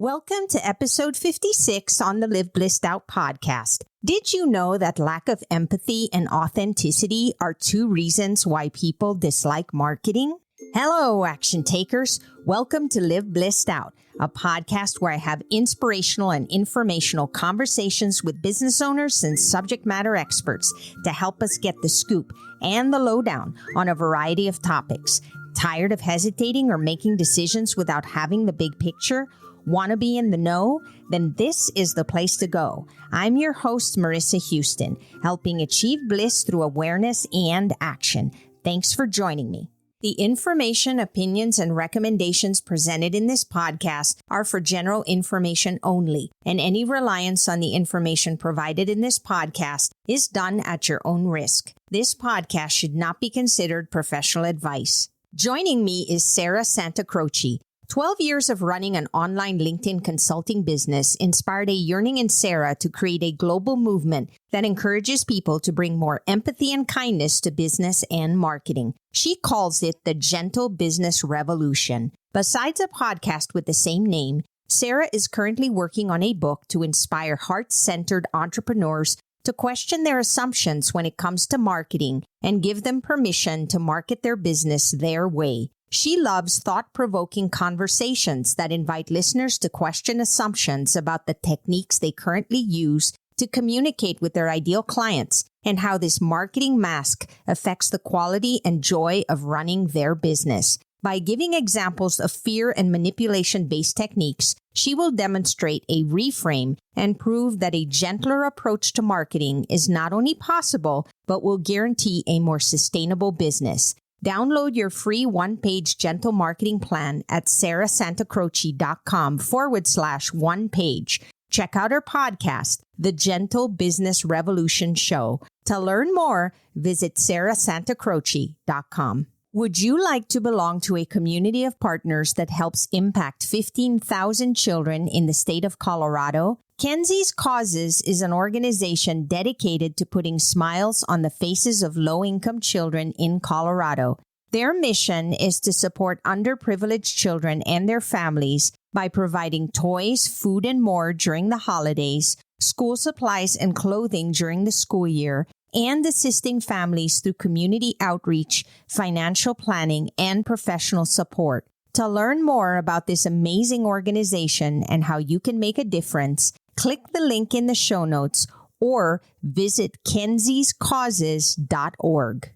Welcome to episode 56 on the Live Blissed Out podcast. Did you know that lack of empathy and authenticity are two reasons why people dislike marketing? Hello, action takers. Welcome to Live Blissed Out, a podcast where I have inspirational and informational conversations with business owners and subject matter experts to help us get the scoop and the lowdown on a variety of topics. Tired of hesitating or making decisions without having the big picture? Want to be in the know? Then this is the place to go. I'm your host, Marissa Houston, helping achieve bliss through awareness and action. Thanks for joining me. The information, opinions, and recommendations presented in this podcast are for general information only, and any reliance on the information provided in this podcast is done at your own risk. This podcast should not be considered professional advice. Joining me is Sarah Santacroce. 12 years of running an online LinkedIn consulting business inspired a yearning in Sarah to create a global movement that encourages people to bring more empathy and kindness to business and marketing. She calls it the Gentle Business Revolution. Besides a podcast with the same name, Sarah is currently working on a book to inspire heart-centered entrepreneurs to question their assumptions when it comes to marketing and give them permission to market their business their way. She loves thought-provoking conversations that invite listeners to question assumptions about the techniques they currently use to communicate with their ideal clients and how this marketing mask affects the quality and joy of running their business. By giving examples of fear and manipulation-based techniques, she will demonstrate a reframe and prove that a gentler approach to marketing is not only possible, but will guarantee a more sustainable business. Download your free one-page gentle marketing plan at sarahsantacroce.com/one-page. Check out her podcast, The Gentle Business Revolution Show. To learn more, visit sarahsantacroce.com. Would you like to belong to a community of partners that helps impact 15,000 children in the state of Colorado? Kenzie's Causes is an organization dedicated to putting smiles on the faces of low-income children in Colorado. Their mission is to support underprivileged children and their families by providing toys, food, and more during the holidays, school supplies and clothing during the school year, and assisting families through community outreach, financial planning, and professional support. To learn more about this amazing organization and how you can make a difference, click the link in the show notes or visit kenziescauses.org.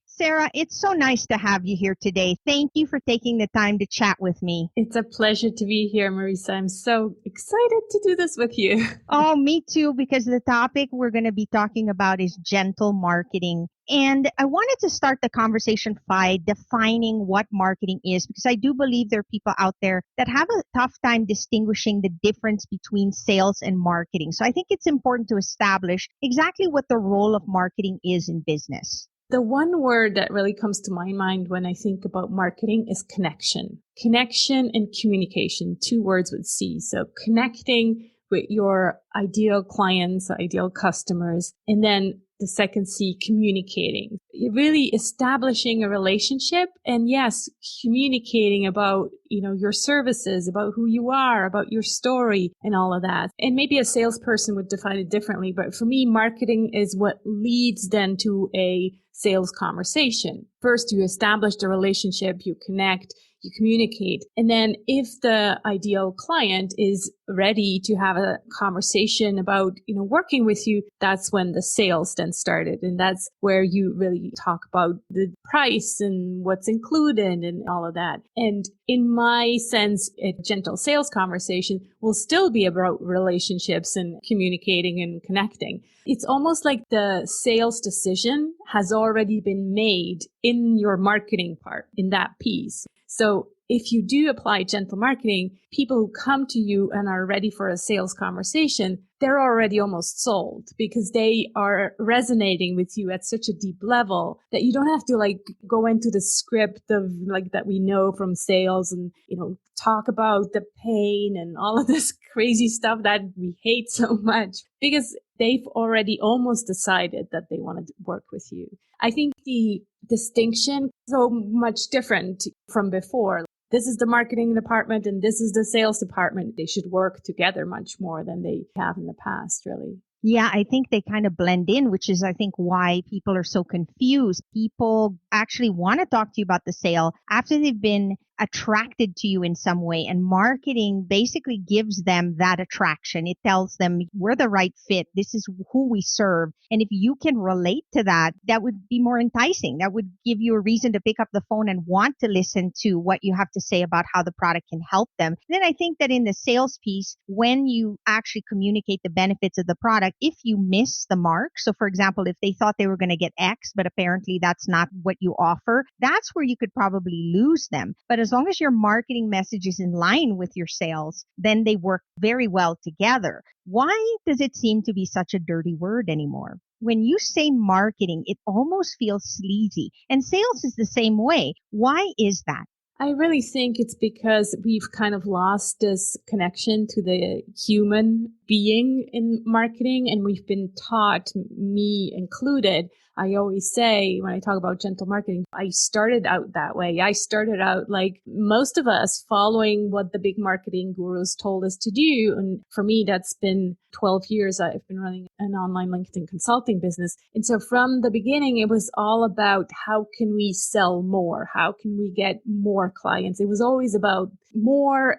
Sarah, it's so nice to have you here today. Thank you for taking the time to chat with me. It's a pleasure to be here, Marissa. I'm so excited to do this with you. Oh, me too, because the topic we're going to be talking about is gentle marketing. And I wanted to start the conversation by defining what marketing is, because I do believe there are people out there that have a tough time distinguishing the difference between sales and marketing. So I think it's important to establish exactly what the role of marketing is in business. The one word that really comes to my mind when I think about marketing is connection. Connection and communication, two words with C. So connecting with your ideal clients, ideal customers, and then the second C, communicating. Really establishing a relationship and yes, communicating about, your services, about who you are, about your story and all of that. And maybe a salesperson would define it differently, but for me, marketing is what leads then to a sales conversation. First, you establish the relationship, you connect, you communicate. And then if the ideal client is ready to have a conversation about, working with you, that's when the sales then started. And that's where you really talk about the price and what's included and all of that. And in my sense, a gentle sales conversation will still be about relationships and communicating and connecting. It's almost like the sales decision has already been made in your marketing part, in that piece. So if you do apply gentle marketing, people who come to you and are ready for a sales conversation, they're already almost sold because they are resonating with you at such a deep level that you don't have to go into the script of that we know from sales and, talk about the pain and all of this crazy stuff that we hate so much because they've already almost decided that they want to work with you. I think the distinction is so much different from before. this is the marketing department and this is the sales department. They should work together much more than they have in the past, really. Yeah, I think they kind of blend in, which is, I think, why people are so confused. People actually want to talk to you about the sale after they've been attracted to you in some way. And marketing basically gives them that attraction. It tells them we're the right fit. This is who we serve. And if you can relate to that, that would be more enticing. That would give you a reason to pick up the phone and want to listen to what you have to say about how the product can help them. Then I think that in the sales piece, when you actually communicate the benefits of the product, if you miss the mark, so for example, if they thought they were going to get X, but apparently that's not what you offer, that's where you could probably lose them. But as long as your marketing message is in line with your sales, then they work very well together. Why does it seem to be such a dirty word anymore? When you say marketing, it almost feels sleazy. And sales is the same way. Why is that? I really think it's because we've kind of lost this connection to the human being in marketing, and we've been taught, me included. I always say when I talk about gentle marketing, I started out that way. I started out like most of us, following what the big marketing gurus told us to do. And for me, that's been 12 years. I've been running an online LinkedIn consulting business. And so from the beginning, it was all about how can we sell more? How can we get more clients? It was always about more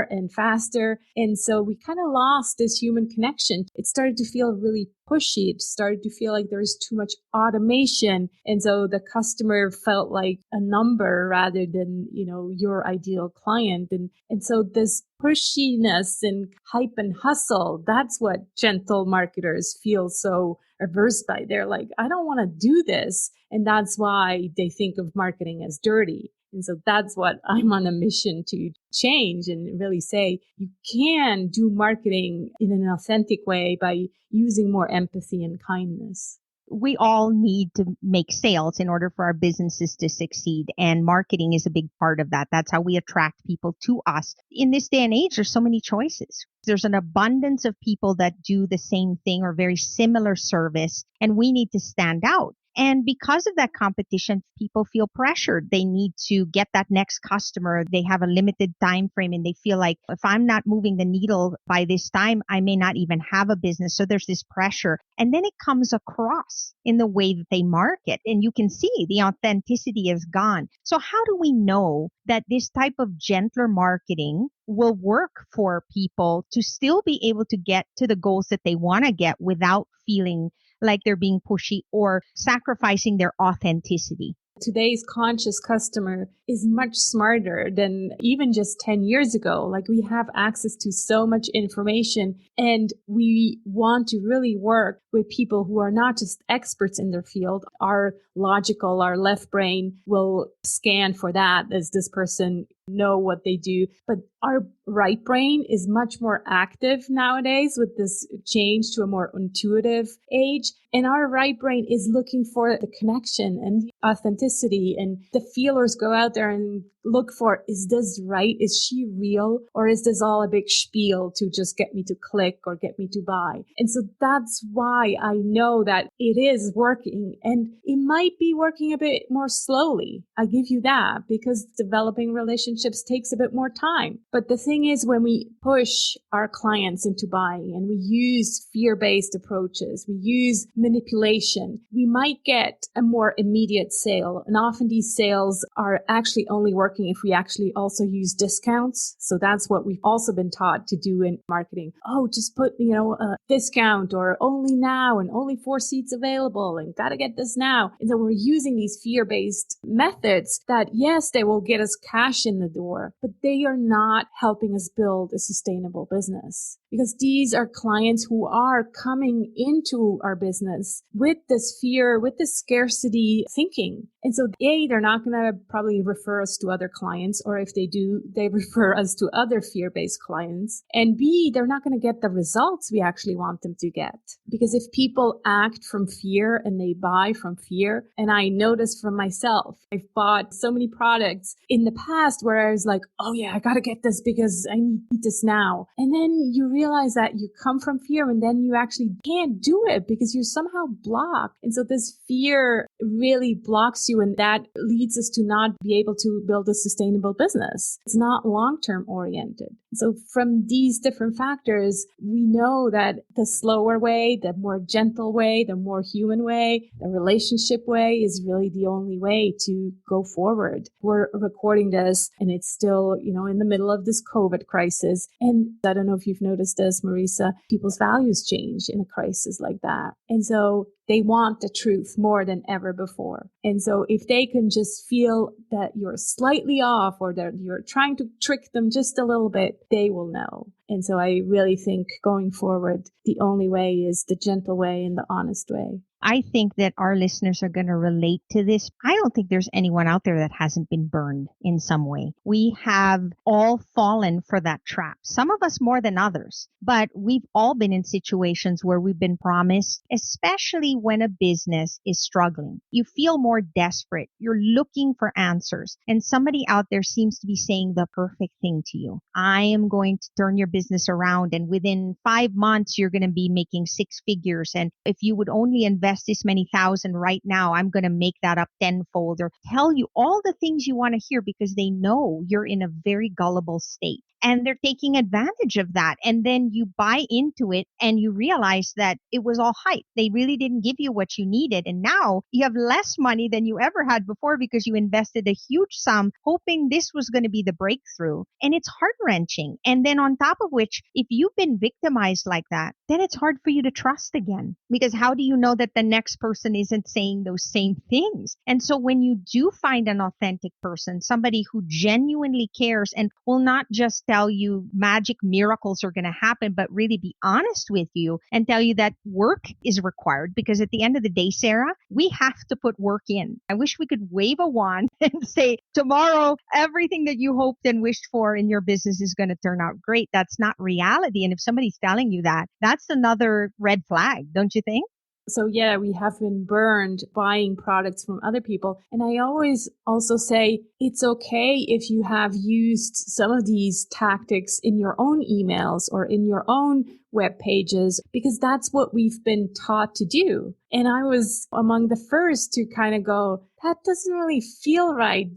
and faster. And so we kind of lost this human connection. It started to feel really pushy. It started to feel like there's too much automation. And so the customer felt like a number rather than, your ideal client. And so this pushiness and hype and hustle, that's what gentle marketers feel so averse by. They're like, I don't want to do this. And that's why they think of marketing as dirty. And so that's what I'm on a mission to change and really say you can do marketing in an authentic way by using more empathy and kindness. We all need to make sales in order for our businesses to succeed. And marketing is a big part of that. That's how we attract people to us. In this day and age, there's so many choices. There's an abundance of people that do the same thing or very similar service, and we need to stand out. And because of that competition, people feel pressured. They need to get that next customer. They have a limited time frame and they feel like if I'm not moving the needle by this time, I may not even have a business. So there's this pressure. And then it comes across in the way that they market. And you can see the authenticity is gone. So how do we know that this type of gentler marketing will work for people to still be able to get to the goals that they want to get without feeling like they're being pushy or sacrificing their authenticity? Today's conscious customer is much smarter than even just 10 years ago. Like, we have access to so much information, and we want to really work with people who are not just experts in their field. Our left brain will scan for that. Does this person know what they do? But our right brain is much more active nowadays with this change to a more intuitive age. And our right brain is looking for the connection and the authenticity, and the feelers go out there and look for, is this right? Is she real? Or is this all a big spiel to just get me to click or get me to buy? And so that's why I know that it is working, and it might be working a bit more slowly. I give you that, because developing relationships takes a bit more time. But the thing is, when we push our clients into buying and we use fear-based approaches, we use manipulation, we might get a more immediate sale. And often these sales are actually only working if we actually also use discounts. So that's what we've also been taught to do in marketing. Oh, just put, a discount, or only now and only 4 seats available and gotta get this now. And so we're using these fear-based methods that, yes, they will get us cash in the door, but they are not helping us build a sustainable business, because these are clients who are coming into our business with this fear, with this scarcity thinking. And so they're not going to probably refer us to other clients, or if they do, they refer us to other fear-based clients. And B, they're not going to get the results we actually want them to get. Because if people act from fear and they buy from fear, and I noticed from myself, I've bought so many products in the past where I was like, oh yeah, I got to get this because I need this now. And then you realize that you come from fear, and then you actually can't do it because you're somehow blocked. And so this fear really blocks you you. And that leads us to not be able to build a sustainable business. It's not long-term oriented. So from these different factors, we know that the slower way, the more gentle way, the more human way, the relationship way is really the only way to go forward. We're recording this and it's still, in the middle of this COVID crisis. And I don't know if you've noticed this, Marisa, people's values change in a crisis like that. And so they want the truth more than ever before. And so if they can just feel that you're slightly off or that you're trying to trick them just a little bit, they will know. And so I really think going forward, the only way is the gentle way and the honest way. I think that our listeners are going to relate to this. I don't think there's anyone out there that hasn't been burned in some way. We have all fallen for that trap. Some of us more than others, but we've all been in situations where we've been promised, especially when a business is struggling. You feel more desperate. You're looking for answers. And somebody out there seems to be saying the perfect thing to you. I am going to turn your business around, and within 5 months, you're going to be making 6 figures. And if you would only invest this many thousand right now, I'm going to make that up tenfold, or tell you all the things you want to hear because they know you're in a very gullible state. And they're taking advantage of that. And then you buy into it and you realize that it was all hype. They really didn't give you what you needed. And now you have less money than you ever had before because you invested a huge sum hoping this was going to be the breakthrough. And it's heart-wrenching. And then on top of which, if you've been victimized like that, then it's hard for you to trust again. Because how do you know that the next person isn't saying those same things? And so when you do find an authentic person, somebody who genuinely cares and will not just tell you magic miracles are going to happen, but really be honest with you and tell you that work is required. Because at the end of the day, Sarah, we have to put work in. I wish we could wave a wand and say, tomorrow, everything that you hoped and wished for in your business is going to turn out great. That's not reality. And if somebody's telling you that, that's another red flag, don't you think? So yeah, we have been burned buying products from other people. And I always also say it's okay if you have used some of these tactics in your own emails or in your own web pages, because that's what we've been taught to do. And I was among the first to kind of go, that doesn't really feel right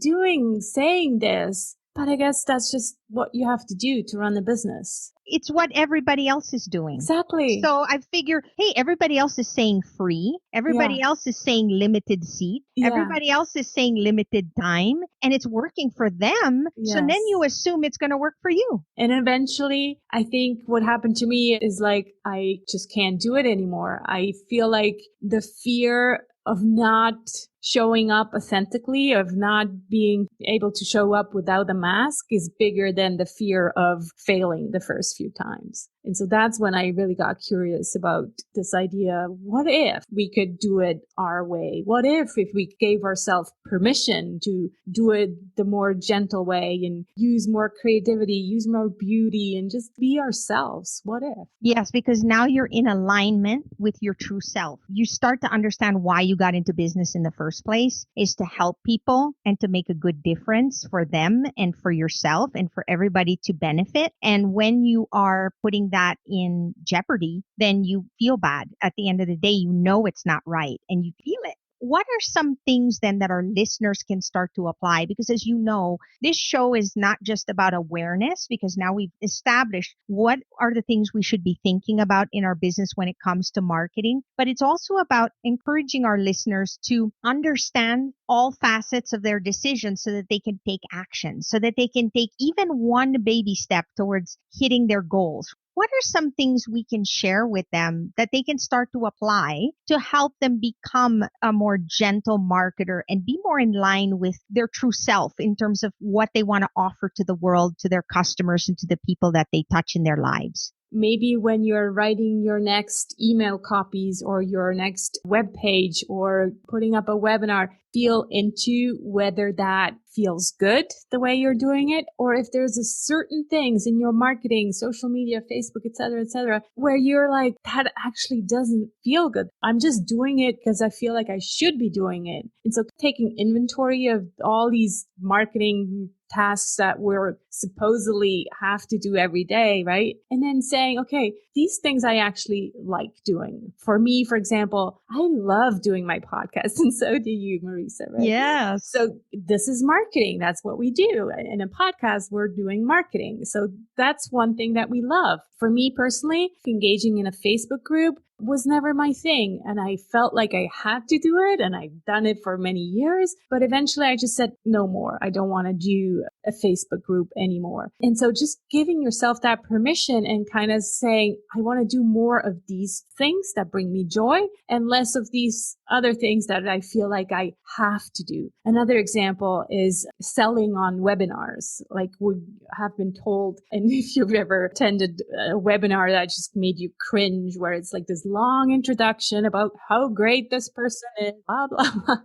saying this. But I guess that's just what you have to do to run the business. It's what everybody else is doing. Exactly. So I figure, hey, everybody else is saying free. Everybody else is saying limited seat. Yeah. Everybody else is saying limited time. And it's working for them. Yes. So then you assume it's going to work for you. And eventually, I think what happened to me is like, I just can't do it anymore. I feel like the fear of not showing up authentically, of not being able to show up without a mask is bigger than the fear of failing the first few times. And so that's when I really got curious about this idea. What if we could do it our way? What if we gave ourselves permission to do it the more gentle way and use more creativity, use more beauty, and just be ourselves? What if? Yes, because now you're in alignment with your true self. You start to understand why you got into business in the first place is to help people and to make a good difference for them and for yourself and for everybody to benefit. And when you are putting that in jeopardy, then you feel bad. At the end of the day, you know it's not right and you feel it. What are some things then that our listeners can start to apply? Because as you know, this show is not just about awareness, because now we've established what are the things we should be thinking about in our business when it comes to marketing, but it's also about encouraging our listeners to understand all facets of their decisions so that they can take action, so that they can take even one baby step towards hitting their goals. What are some things we can share with them that they can start to apply to help them become a more gentle marketer and be more in line with their true self in terms of what they want to offer to the world, to their customers, and to the people that they touch in their lives? Maybe when you're writing your next email copies or your next web page or putting up a webinar, feel into whether that feels good the way you're doing it, or if there's a certain things in your marketing, social media, Facebook, etc., where you're like, that actually doesn't feel good. I'm just doing it because I feel like I should be doing it. And so taking inventory of all these marketing tasks that we're supposedly have to do every day, right? And then saying, okay, these things I actually like doing. For me, for example, I love doing my podcast, and so do you, Marisa, right? Yes. So this is marketing. That's what we do. In a podcast, we're doing marketing. So that's one thing that we love. For me personally, engaging in a Facebook group was never my thing. And I felt like I had to do it, and I've done it for many years. But eventually I just said, no more. I don't want to do a Facebook group anymore. And so just giving yourself that permission and kind of saying, I want to do more of these things that bring me joy and less of these other things that I feel like I have to do. Another example is selling on webinars. Like we have been told, and if you've ever attended a webinar that just made you cringe, where it's like this long introduction about how great this person is, blah, blah, blah.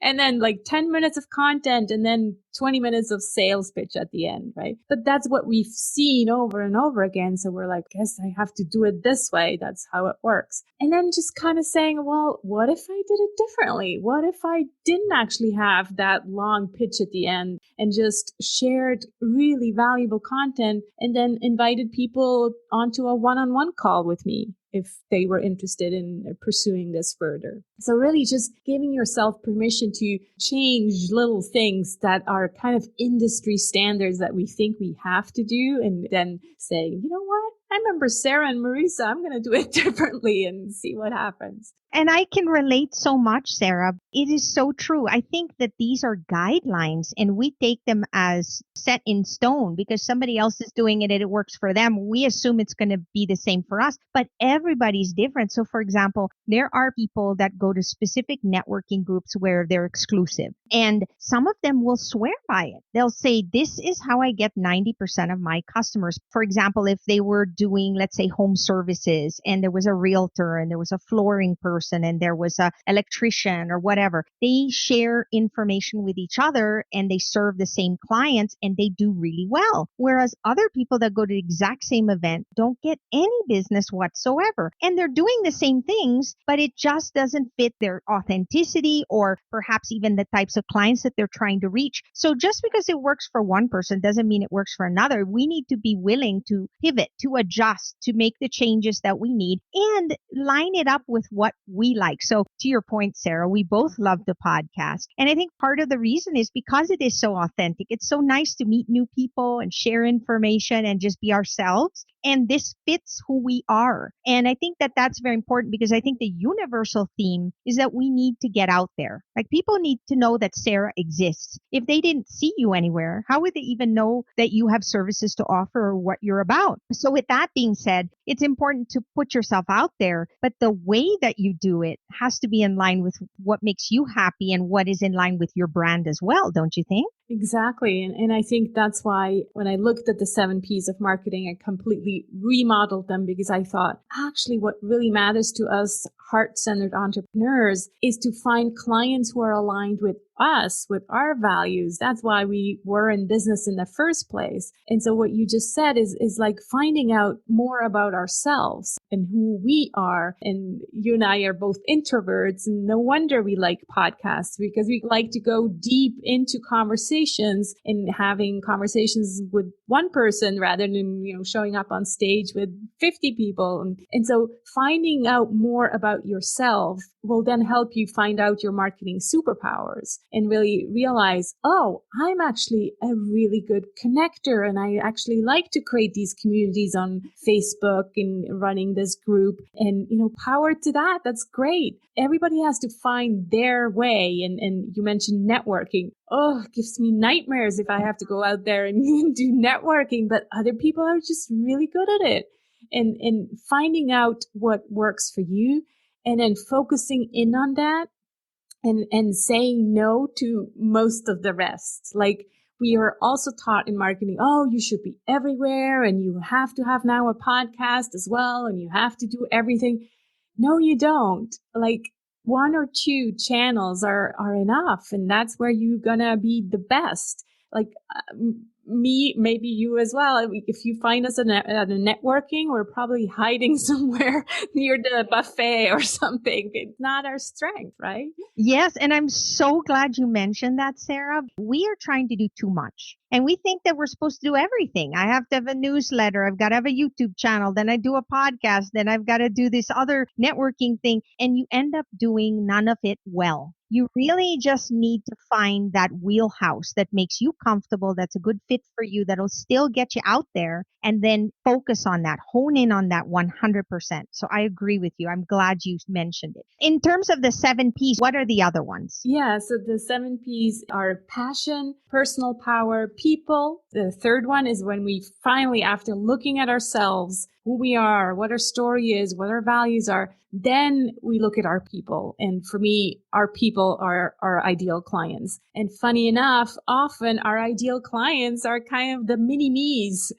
And then like 10 minutes of content and then 20 minutes of sales pitch at the end, right? But that's what we've seen over and over again. So we're like, guess I have to do it this way. That's how it works. And then just kind of saying, well, what if I did it differently? What if I didn't actually have that long pitch at the end and just shared really valuable content and then invited people onto a one-on-one call with me if they were interested in pursuing this further. So really just giving yourself permission to change little things that are kind of industry standards that we think we have to do, and then say, you know what? I remember Sarah and Marisa, I'm going to do it differently and see what happens. And I can relate so much, Sarah. It is so true. I think that these are guidelines and we take them as set in stone because somebody else is doing it and it works for them. We assume it's going to be the same for us, but everybody's different. So for example, there are people that go to specific networking groups where they're exclusive, and some of them will swear by it. They'll say, this is how I get 90% of my customers. For example, if they were doing, let's say, home services and there was a realtor and there was a flooring person and there was a electrician or whatever, they share information with each other and they serve the same clients and they do really well. Whereas other people that go to the exact same event don't get any business whatsoever. And they're doing the same things, but it just doesn't fit their authenticity or perhaps even the types of clients that they're trying to reach. So just because it works for one person doesn't mean it works for another. We need to be willing to pivot, to adjust, to make the changes that we need and line it up with what we like. So to your point, Sarah, we both love the podcast. And I think part of the reason is because it is so authentic. It's so nice to meet new people and share information and just be ourselves. And this fits who we are. And I think that that's very important because I think the universal theme is that we need to get out there. Like people need to know that Sarah exists. If they didn't see you anywhere, how would they even know that you have services to offer or what you're about? So with that being said, it's important to put yourself out there, but the way that you do it has to be in line with what makes you happy and what is in line with your brand as well, don't you think? Exactly. And I think that's why when I looked at the 7 P's of marketing, I completely remodeled them because I thought, actually, what really matters to us heart-centered entrepreneurs is to find clients who are aligned with us, with our values. That's why we were in business in the first place. And so what you just said is like finding out more about ourselves and who we are. And you and I are both introverts, and no wonder we like podcasts because we like to go deep into conversations and having conversations with one person rather than, showing up on stage with 50 people. And so finding out more about yourself will then help you find out your marketing superpowers and really realize, oh, I'm actually a really good connector and I actually like to create these communities on Facebook and running this group and, power to that. That's great. Everybody has to find their way. And you mentioned networking. Oh, it gives me nightmares if I have to go out there and do networking, but other people are just really good at it. And finding out what works for you and then focusing in on that and saying no to most of the rest. Like we are also taught in marketing, oh, you should be everywhere and you have to have now a podcast as well and you have to do everything. No, you don't. Like 1 or 2 channels are enough. And that's where you're going to be the best. Like me, maybe you as well. If you find us at a networking, we're probably hiding somewhere near the buffet or something. It's not our strength, right? Yes. And I'm so glad you mentioned that, Sarah. We are trying to do too much. And we think that we're supposed to do everything. I have to have a newsletter. I've got to have a YouTube channel. Then I do a podcast. Then I've got to do this other networking thing. And you end up doing none of it well. You really just need to find that wheelhouse that makes you comfortable, that's a good fit for you, that'll still get you out there, and then focus on that, hone in on that 100%. So I agree with you. I'm glad you mentioned it. In terms of the 7 P's, what are the other ones? Yeah, so the 7 P's are passion, personal power, people. The third one is when we finally, after looking at ourselves, who we are, what our story is, what our values are, then we look at our people. And for me, our people are our ideal clients. And funny enough, often our ideal clients are kind of the mini me's.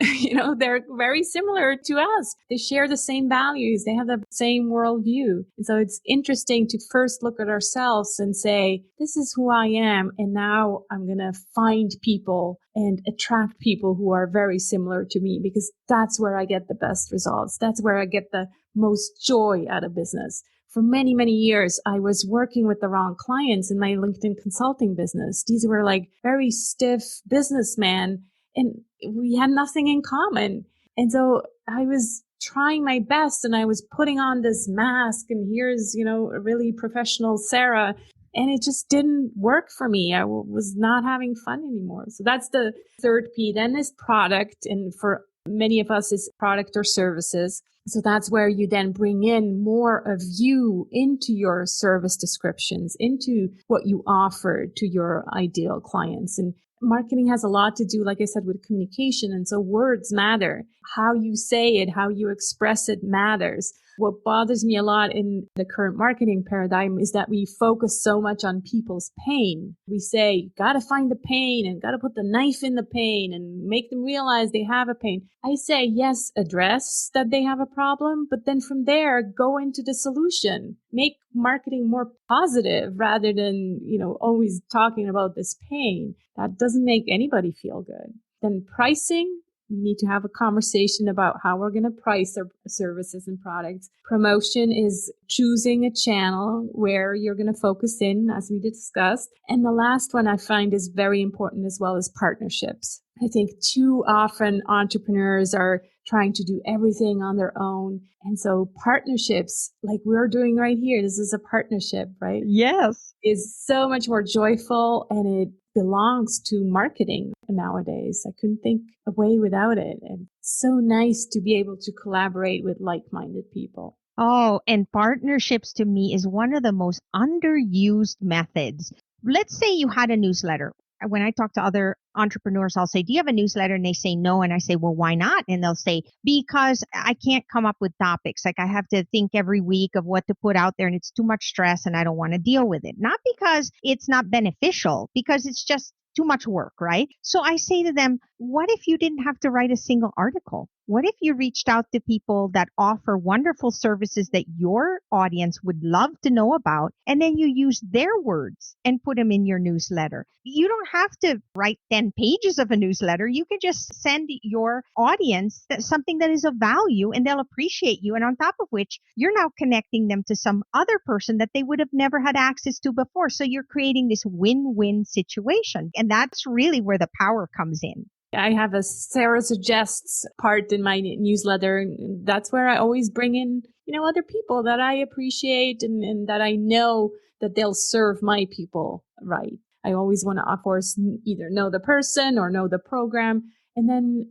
They're very similar to us. They share the same values. They have the same worldview. And so it's interesting to first look at ourselves and say, this is who I am. And now I'm going to find people and attract people who are very similar to me, because that's where I get the best results. That's where I get the most joy out of business. For many, many years, I was working with the wrong clients in my LinkedIn consulting business. These were like very stiff businessmen, and we had nothing in common. And so I was trying my best, and I was putting on this mask, and here's, a really professional Sarah. And it just didn't work for me. I was not having fun anymore. So that's the third P. Then is product. And for many of us, it's product or services. So that's where you then bring in more of you into your service descriptions, into what you offer to your ideal clients. And marketing has a lot to do, like I said, with communication. And so words matter. How you say it, how you express it matters. What bothers me a lot in the current marketing paradigm is that we focus so much on people's pain. We say, got to find the pain and got to put the knife in the pain and make them realize they have a pain. I say, yes, address that they have a problem, but then from there, go into the solution. Make marketing more positive rather than, always talking about this pain. That doesn't make anybody feel good. Then pricing. We need to have a conversation about how we're going to price our services and products. Promotion is choosing a channel where you're going to focus in, as we discussed. And the last one I find is very important as well as partnerships. I think too often entrepreneurs are trying to do everything on their own. And so partnerships, like we're doing right here, this is a partnership, right? Yes. Is so much more joyful, and it belongs to marketing nowadays. I couldn't think a way without it. And it's so nice to be able to collaborate with like-minded people. Oh, and partnerships to me is one of the most underused methods. Let's say you had a newsletter. When I talk to other entrepreneurs, I'll say, do you have a newsletter? And they say no. And I say, well, why not? And they'll say, because I can't come up with topics. Like I have to think every week of what to put out there, and it's too much stress and I don't want to deal with it. Not because it's not beneficial, because it's just too much work, right? So I say to them, what if you didn't have to write a single article? What if you reached out to people that offer wonderful services that your audience would love to know about, and then you use their words and put them in your newsletter? You don't have to write 10 pages of a newsletter. You can just send your audience something that is of value, and they'll appreciate you. And on top of which, you're now connecting them to some other person that they would have never had access to before. So you're creating this win-win situation. And that's really where the power comes in. I have a Sarah Suggests part in my newsletter. And that's where I always bring in, other people that I appreciate and that I know that they'll serve my people right. I always want to, of course, either know the person or know the program. And then,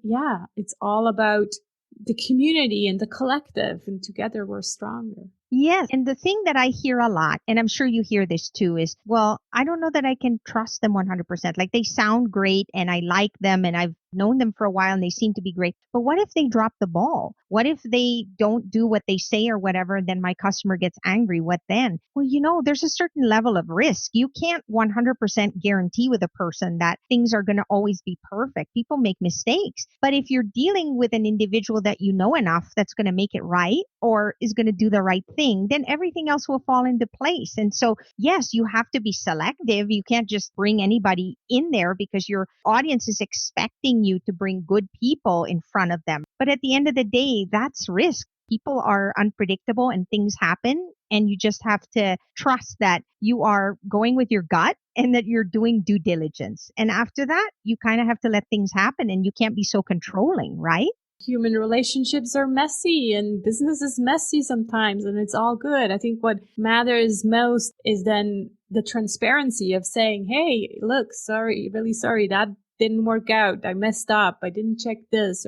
it's all about the community and the collective, and together we're stronger. Yes. And the thing that I hear a lot, and I'm sure you hear this too, is, well, I don't know that I can trust them 100%. Like they sound great and I like them and I've known them for a while and they seem to be great. But what if they drop the ball? What if they don't do what they say or whatever, and then my customer gets angry? What then? Well, there's a certain level of risk. You can't 100% guarantee with a person that things are going to always be perfect. People make mistakes. But if you're dealing with an individual that you know enough that's going to make it right or is going to do the right thing, then everything else will fall into place. And so, yes, you have to be selective. You can't just bring anybody in there because your audience is expecting you to bring good people in front of them. But at the end of the day, that's risk. people are unpredictable and things happen. And you just have to trust that you are going with your gut and that you're doing due diligence. And after that, you kind of have to let things happen and you can't be so controlling, right? Human relationships are messy and business is messy sometimes, and it's all good. I think what matters most is then the transparency of saying, hey, look, sorry, really sorry, that didn't work out. I messed up. I didn't check this.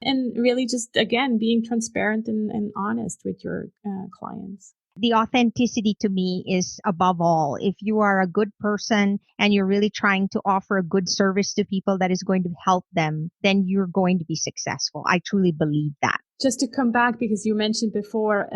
And really just, again, being transparent and honest with your clients. The authenticity to me is above all. If you are a good person and you're really trying to offer a good service to people that is going to help them, then you're going to be successful. I truly believe that. Just to come back, because you mentioned before,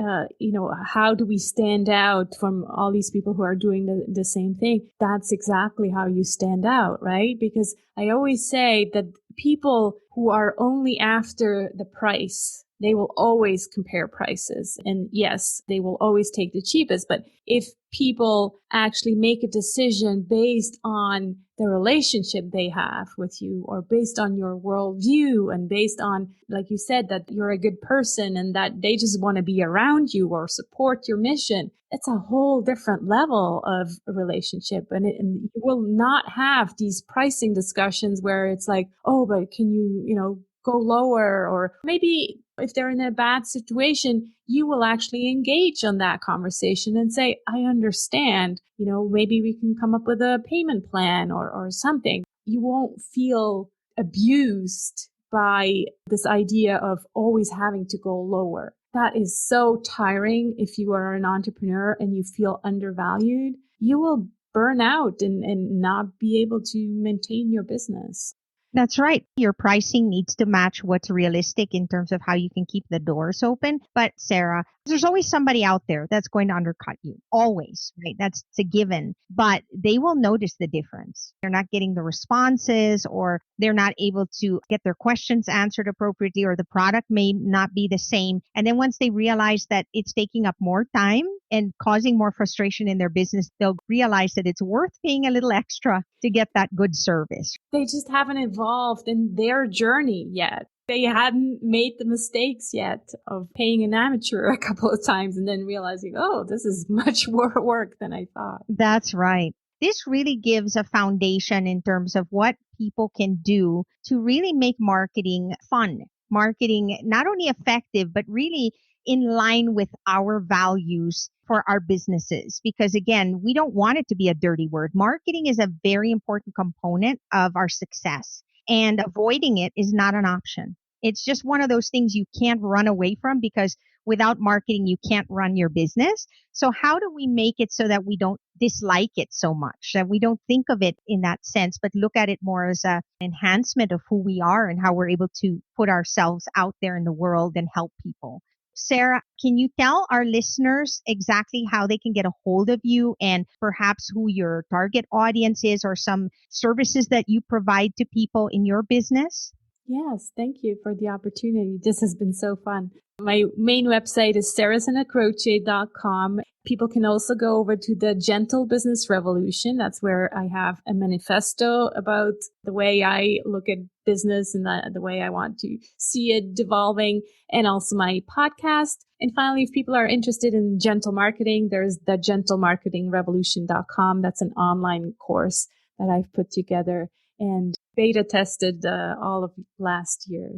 how do we stand out from all these people who are doing the same thing? That's exactly how you stand out, right? Because I always say that people who are only after the price, they will always compare prices. And yes, they will always take the cheapest. But if people actually make a decision based on the relationship they have with you, or based on your worldview, and based on, like you said, that you're a good person and that they just want to be around you or support your mission, it's a whole different level of a relationship. And you will not have these pricing discussions where it's like, oh, but can you, go lower? Or maybe if they're in a bad situation, you will actually engage on that conversation and say, I understand, maybe we can come up with a payment plan or something. You won't feel abused by this idea of always having to go lower. That is so tiring. If you are an entrepreneur and you feel undervalued, you will burn out and not be able to maintain your business. That's right. Your pricing needs to match what's realistic in terms of how you can keep the doors open. But Sarah, there's always somebody out there that's going to undercut you. Always, right? That's a given. But they will notice the difference. They're not getting the responses, or they're not able to get their questions answered appropriately, or the product may not be the same. And then once they realize that it's taking up more time and causing more frustration in their business, they'll realize that it's worth paying a little extra to get that good service. They just haven't evolved in their journey yet. They hadn't made the mistakes yet of paying an amateur a couple of times and then realizing, oh, this is much more work than I thought. That's right. This really gives a foundation in terms of what people can do to really make marketing fun. Marketing not only effective, but really in line with our values for our businesses. Because again, we don't want it to be a dirty word. Marketing is a very important component of our success, and avoiding it is not an option. It's just one of those things you can't run away from, because without marketing, you can't run your business. So how do we make it so that we don't dislike it so much, that we don't think of it in that sense, but look at it more as an enhancement of who we are and how we're able to put ourselves out there in the world and help people? Sarah, can you tell our listeners exactly how they can get a hold of you, and perhaps who your target audience is, or some services that you provide to people in your business? Yes, thank you for the opportunity. This has been so fun. My main website is sarahsantacroce.com. People can also go over to the Gentle Business Revolution. That's where I have a manifesto about the way I look at business and the way I want to see it devolving, and also my podcast. And finally, if people are interested in gentle marketing, there's the gentlemarketingrevolution.com. That's an online course that I've put together and beta tested all of last year.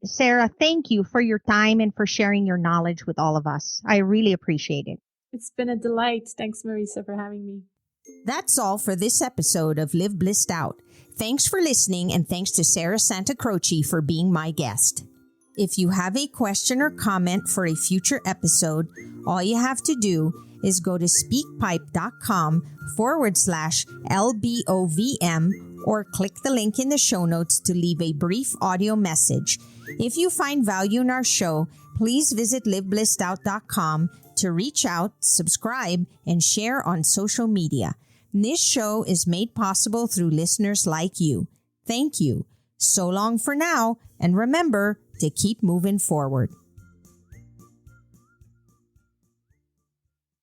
Sarah, thank you for your time and for sharing your knowledge with all of us. I really appreciate it. It's been a delight. Thanks, Marisa, for having me. That's all for this episode of Live Blissed Out. Thanks for listening, and thanks to Sarah Santacroce for being my guest. If you have a question or comment for a future episode, all you have to do is go to speakpipe.com/LBOVM or click the link in the show notes to leave a brief audio message. If you find value in our show, please visit liveblисsedout.com to reach out, subscribe, and share on social media. This show is made possible through listeners like you. Thank you. So long for now, and remember to keep moving forward.